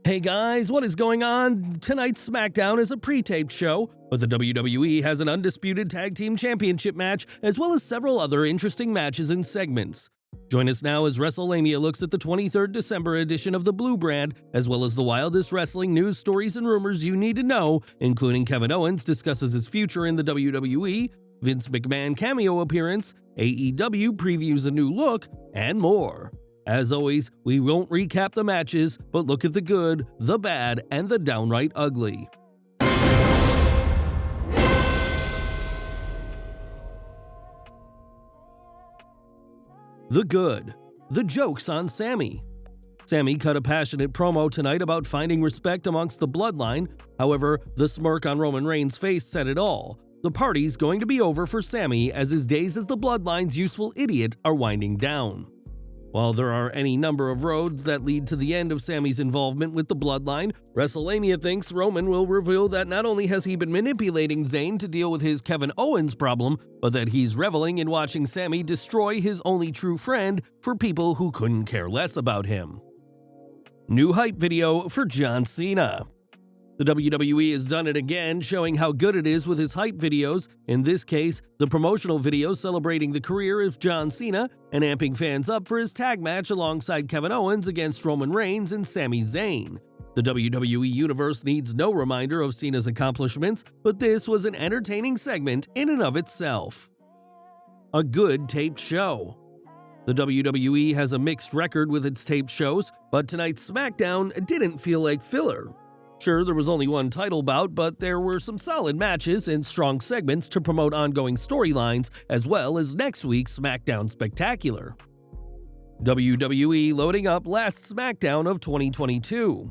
Hey guys, what is going on? Tonight's Smackdown is a pre-taped show, but the WWE has an undisputed tag team championship match as well as several other interesting matches and segments. Join us now as Wrestlelamia looks at the 23rd December edition of the Blue Brand, as well as the wildest wrestling news, stories, and rumors you need to know, including Kevin Owens discusses his future in the WWE, Vince McMahon cameo appearance, AEW previews a new look, and more. As always, we won't recap the matches, but look at the good, the bad, and the downright ugly. The good. The jokes on Sami. Sami cut a passionate promo tonight about finding respect amongst the Bloodline. However, the smirk on Roman Reigns' face said it all. The party's going to be over for Sami as his days as the Bloodline's useful idiot are winding down. While there are any number of roads that lead to the end of Sami's involvement with the Bloodline, Wrestlelamia thinks Roman will reveal that not only has he been manipulating Zayn to deal with his Kevin Owens problem, but that he's reveling in watching Sami destroy his only true friend for people who couldn't care less about him. New hype video for John Cena. The WWE has done it again, showing how good it is with its hype videos, in this case, the promotional video celebrating the career of John Cena and amping fans up for his tag match alongside Kevin Owens against Roman Reigns and Sami Zayn. The WWE Universe needs no reminder of Cena's accomplishments, but this was an entertaining segment in and of itself. A good taped show. The WWE has a mixed record with its taped shows, but tonight's Smackdown didn't feel like filler. Sure, there was only one title bout, but there were some solid matches and strong segments to promote ongoing storylines, as well as next week's SmackDown Spectacular. WWE loading up last SmackDown of 2022.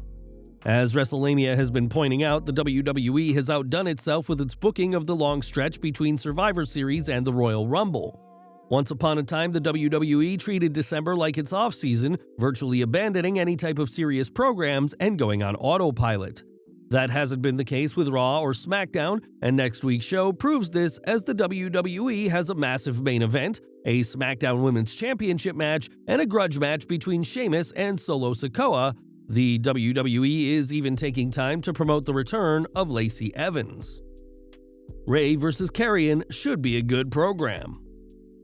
As Wrestlelamia has been pointing out, the WWE has outdone itself with its booking of the long stretch between Survivor Series and the Royal Rumble. Once upon a time, the WWE treated December like its off-season, virtually abandoning any type of serious programs and going on autopilot. That hasn't been the case with Raw or SmackDown, and next week's show proves this as the WWE has a massive main event, a SmackDown Women's Championship match, and a grudge match between Sheamus and Solo Sikoa. The WWE is even taking time to promote the return of Lacey Evans. Ray vs. Karrion should be a good program.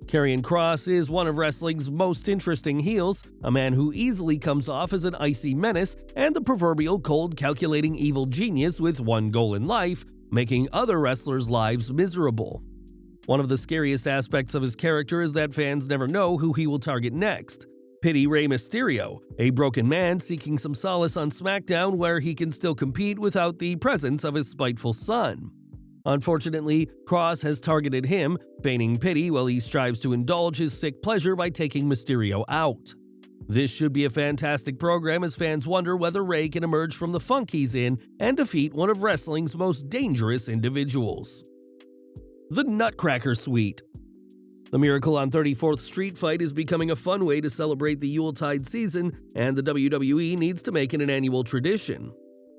Karrion Kross is one of wrestling's most interesting heels, a man who easily comes off as an icy menace and the proverbial cold, calculating evil genius with one goal in life, making other wrestlers' lives miserable. One of the scariest aspects of his character is that fans never know who he will target next. Pity Rey Mysterio, a broken man seeking some solace on SmackDown where he can still compete without the presence of his spiteful son. Unfortunately, Kross has targeted him, feigning pity while he strives to indulge his sick pleasure by taking Mysterio out. This should be a fantastic program as fans wonder whether Ray can emerge from the funk he's in and defeat one of wrestling's most dangerous individuals. The Nutcracker Suite. The Miracle on 34th Street fight is becoming a fun way to celebrate the Yuletide season, and the WWE needs to make it an annual tradition.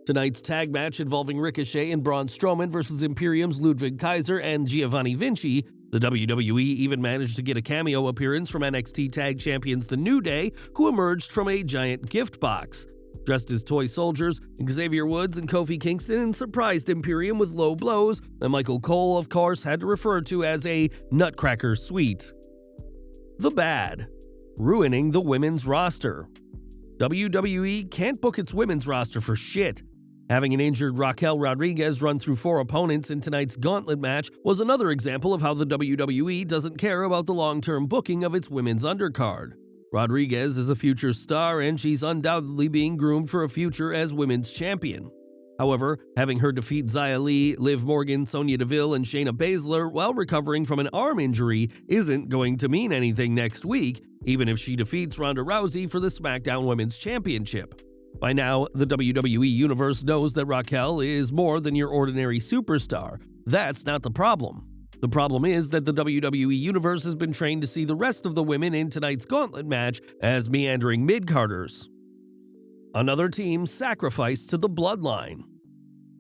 Tonight's tag match involving Ricochet and Braun Strowman versus Imperium's Ludwig Kaiser and Giovanni Vinci. The WWE even managed to get a cameo appearance from NXT Tag Champions The New Day, who emerged from a giant gift box. Dressed as toy soldiers, Xavier Woods and Kofi Kingston surprised Imperium with low blows that Michael Cole, of course, had to refer to as a Nutcracker Suite. The bad. Ruining the women's roster. WWE can't book its women's roster for shit. Having an injured Raquel Rodriguez run through 4 opponents in tonight's gauntlet match was another example of how the WWE doesn't care about the long-term booking of its women's undercard. Rodriguez is a future star and she's undoubtedly being groomed for a future as women's champion. However, having her defeat Xia Li, Liv Morgan, Sonya Deville, and Shayna Baszler while recovering from an arm injury isn't going to mean anything next week, even if she defeats Ronda Rousey for the SmackDown Women's Championship. By now, the WWE Universe knows that Raquel is more than your ordinary superstar. That's not the problem. The problem is that the WWE Universe has been trained to see the rest of the women in tonight's gauntlet match as meandering mid-carders. Another team sacrificed to the Bloodline.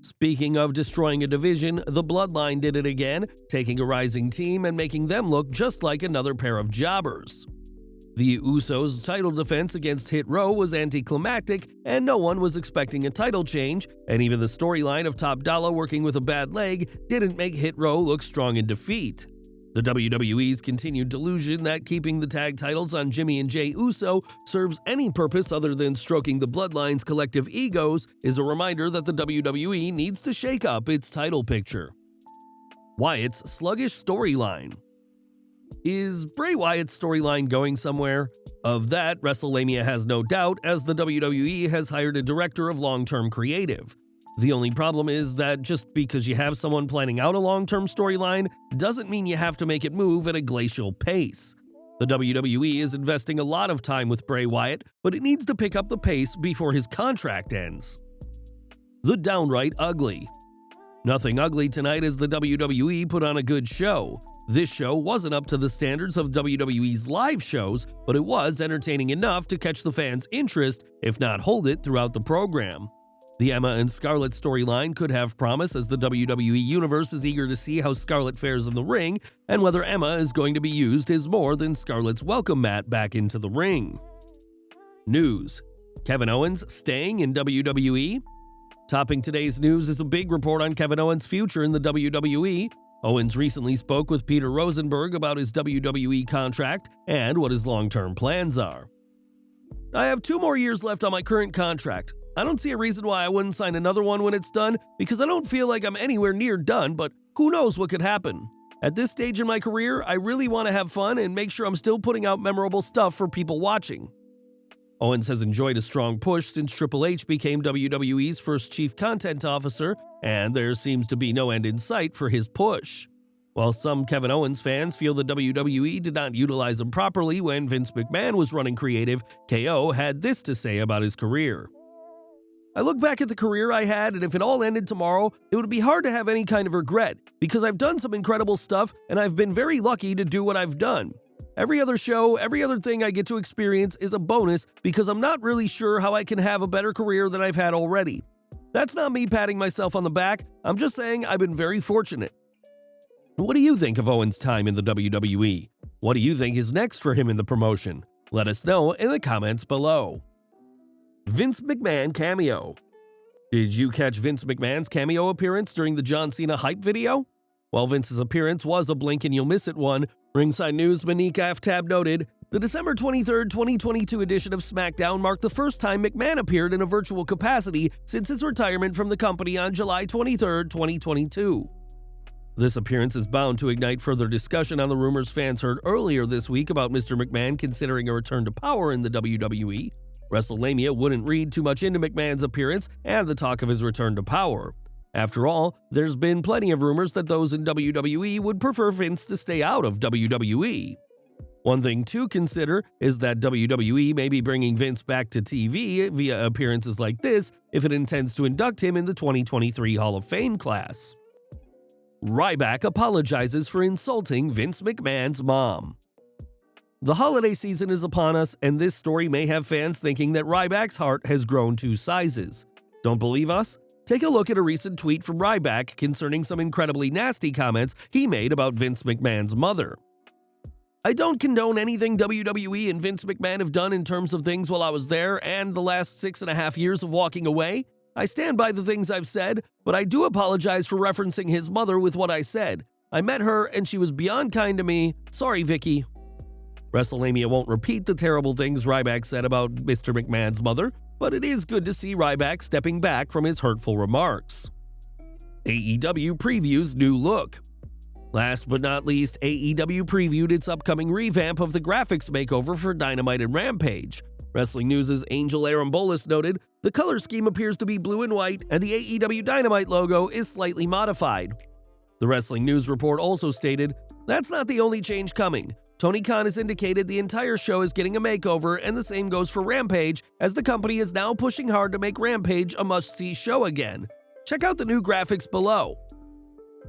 Speaking of destroying a division, the Bloodline did it again, taking a rising team and making them look just like another pair of jobbers. The Usos' title defense against Hit Row was anticlimactic, and no one was expecting a title change, and even the storyline of Top Dollar working with a bad leg didn't make Hit Row look strong in defeat. The WWE's continued delusion that keeping the tag titles on Jimmy and Jey Uso serves any purpose other than stroking the Bloodline's collective egos is a reminder that the WWE needs to shake up its title picture. Wyatt's sluggish storyline. Is Bray Wyatt's storyline going somewhere? Of that, Wrestlelamia has no doubt, as the WWE has hired a director of long-term creative. The only problem is that just because you have someone planning out a long-term storyline doesn't mean you have to make it move at a glacial pace. The WWE is investing a lot of time with Bray Wyatt, but it needs to pick up the pace before his contract ends. The Downright Ugly. Nothing ugly tonight as the WWE put on a good show. This show wasn't up to the standards of WWE's live shows, but it was entertaining enough to catch the fans' interest, if not hold it throughout the program. The Emma and Scarlett storyline could have promise, as the WWE Universe is eager to see how Scarlett fares in the ring, and whether Emma is going to be used as more than Scarlett's welcome mat back into the ring. News: Kevin Owens staying in WWE? Topping today's news is a big report on Kevin Owens' future in the WWE. Owens recently spoke with Peter Rosenberg about his WWE contract and what his long-term plans are. I have 2 more years left on my current contract. I don't see a reason why I wouldn't sign another one when it's done, because I don't feel like I'm anywhere near done, but who knows what could happen. At this stage in my career, I really want to have fun and make sure I'm still putting out memorable stuff for people watching. Owens has enjoyed a strong push since Triple H became WWE's first chief content officer, and there seems to be no end in sight for his push. While some Kevin Owens fans feel the WWE did not utilize him properly when Vince McMahon was running creative, KO had this to say about his career. I look back at the career I had, and if it all ended tomorrow, it would be hard to have any kind of regret, because I've done some incredible stuff, and I've been very lucky to do what I've done. Every other show, every other thing I get to experience is a bonus, because I'm not really sure how I can have a better career than I've had already. That's not me patting myself on the back, I'm just saying I've been very fortunate. What do you think of Owens' time in the WWE? What do you think is next for him in the promotion? Let us know in the comments below. Vince McMahon cameo. Did you catch Vince McMahon's cameo appearance during the John Cena hype video? While Vince's appearance was a blink and you'll miss it one, Ringside News' Monique Aftab noted, the December 23, 2022 edition of Smackdown marked the first time McMahon appeared in a virtual capacity since his retirement from the company on July 23, 2022. This appearance is bound to ignite further discussion on the rumors fans heard earlier this week about Mr. McMahon considering a return to power in the WWE. Wrestlelamia wouldn't read too much into McMahon's appearance and the talk of his return to power. After all, there's been plenty of rumors that those in WWE would prefer Vince to stay out of WWE. One thing to consider is that WWE may be bringing Vince back to TV via appearances like this if it intends to induct him in the 2023 Hall of Fame class. Ryback apologizes for insulting Vince McMahon's mom. The holiday season is upon us, and this story may have fans thinking that Ryback's heart has grown 2 sizes. Don't believe us? Take a look at a recent tweet from Ryback concerning some incredibly nasty comments he made about Vince McMahon's mother. I don't condone anything WWE and Vince McMahon have done in terms of things while I was there and the last 6.5 years of walking away. I stand by the things I've said, but I do apologize for referencing his mother with what I said. I met her and she was beyond kind to me. Sorry, Vicky. Wrestlelamia won't repeat the terrible things Ryback said about Mr. McMahon's mother, but it is good to see Ryback stepping back from his hurtful remarks. AEW Previews New Look. Last but not least, AEW previewed its upcoming revamp of the graphics makeover for Dynamite and Rampage. Wrestling News' Angel Arambolis noted, the color scheme appears to be blue and white, and the AEW Dynamite logo is slightly modified. The Wrestling News report also stated, that's not the only change coming. Tony Khan has indicated the entire show is getting a makeover, and the same goes for Rampage, as the company is now pushing hard to make Rampage a must-see show again. Check out the new graphics below.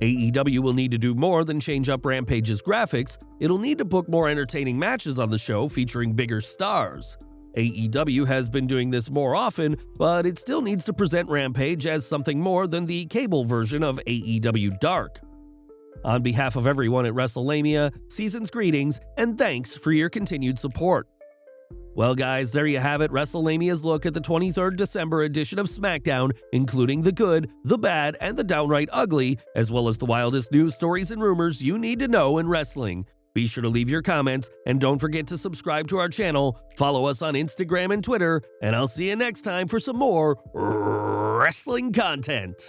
AEW will need to do more than change up Rampage's graphics. It'll need to book more entertaining matches on the show featuring bigger stars. AEW has been doing this more often, but it still needs to present Rampage as something more than the cable version of AEW Dark. On behalf of everyone at Wrestlelamia, season's greetings and thanks for your continued support. Well, guys, there you have it, WrestleLamia's look at the 23rd December edition of Smackdown, including the good, the bad, and the downright ugly, as well as the wildest news stories and rumors you need to know in wrestling. Be sure to leave your comments, and don't forget to subscribe to our channel, follow us on Instagram and Twitter, and I'll see you next time for some more wrestling content.